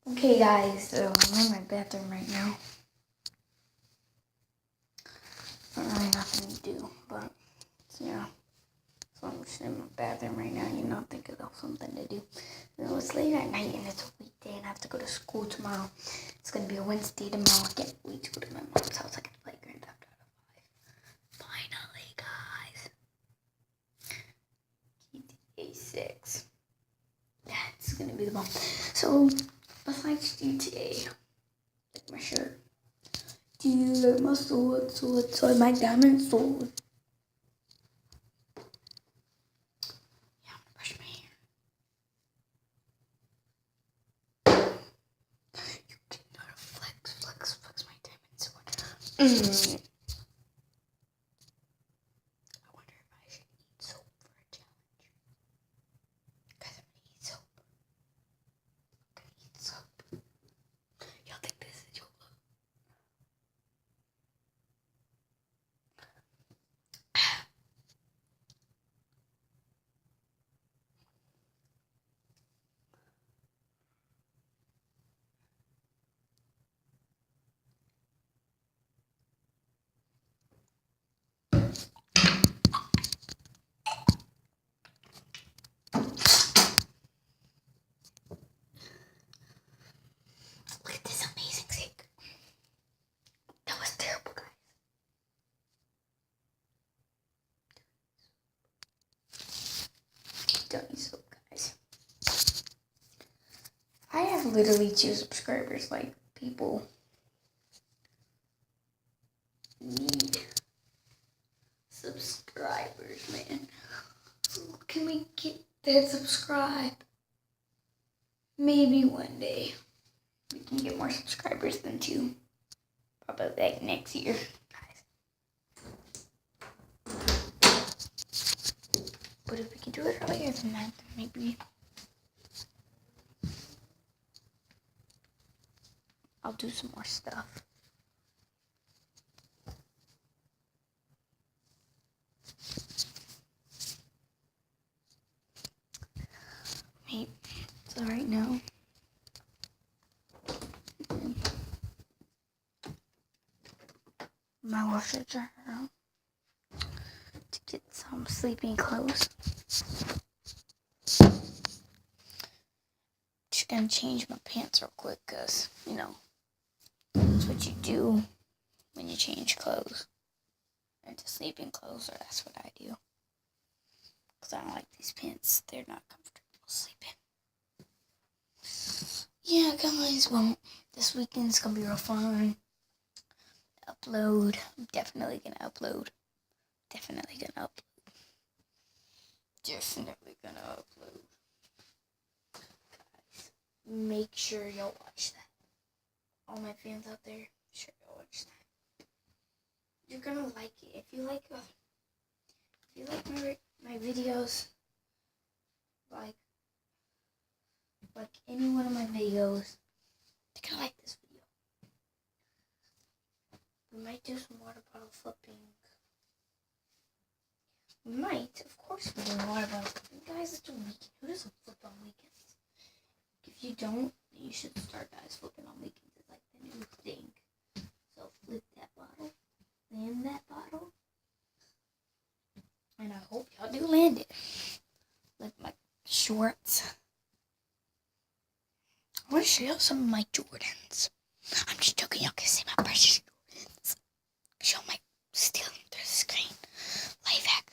Okay guys, so I'm in my bathroom right now. Not really nothing to do, but yeah. So I'm just in my bathroom right now, thinking of something to do. It's late at night and it's a weekday and I have to go to school tomorrow. It's gonna be a Wednesday tomorrow. I can't wait to go to my mom's house. I can play Grand Theft Auto 5. Finally, guys. GTA 6. That's gonna be the bomb. So, besides GTA, like my shirt. Do you like my sword, my diamond sword? Yeah, I'm gonna brush my hair. You cannot flex my diamond sword. I wonder if I should eat soap for a challenge. Guys, I'm gonna eat soap. Y'all think this is your look? Look at this amazing steak. That was terrible, guys. Don't eat soap, guys. I have literally 2 subscribers. Like, people need subscribers, man. Can we get that subscribe? Maybe one day we can get more subscribers than 2. Probably like next year, guys. But if we can do it earlier than that, then maybe I'll do some more stuff. Maybe. So right now, my washer dryer out to get some sleeping clothes. Just gonna change my pants real quick, cause that's what you do when you change clothes into sleeping clothes, or that's what I do. Cause I don't like these pants; they're not comfortable sleeping. Yeah, guys. Well, this weekend's gonna be real fun. Upload. I'm definitely gonna upload. Definitely gonna upload. Guys, make sure y'all watch that. All my fans out there, make sure y'all watch that. You're gonna like it. If you like my videos, like any one of my videos, you're gonna like this video. We might do some water bottle flipping. We might, of course we do water bottle flipping. Guys, it's a weekend. Who doesn't flip on weekends? If you don't, you should start, guys. Flipping on weekends is like the new thing. So flip that bottle, land that bottle, and I hope y'all do land it. Like my shorts. I want to show y'all some of my Jordans. I'm just joking. Y'all can see my precious Jordans. Y'all might steal them through the screen. Life hack.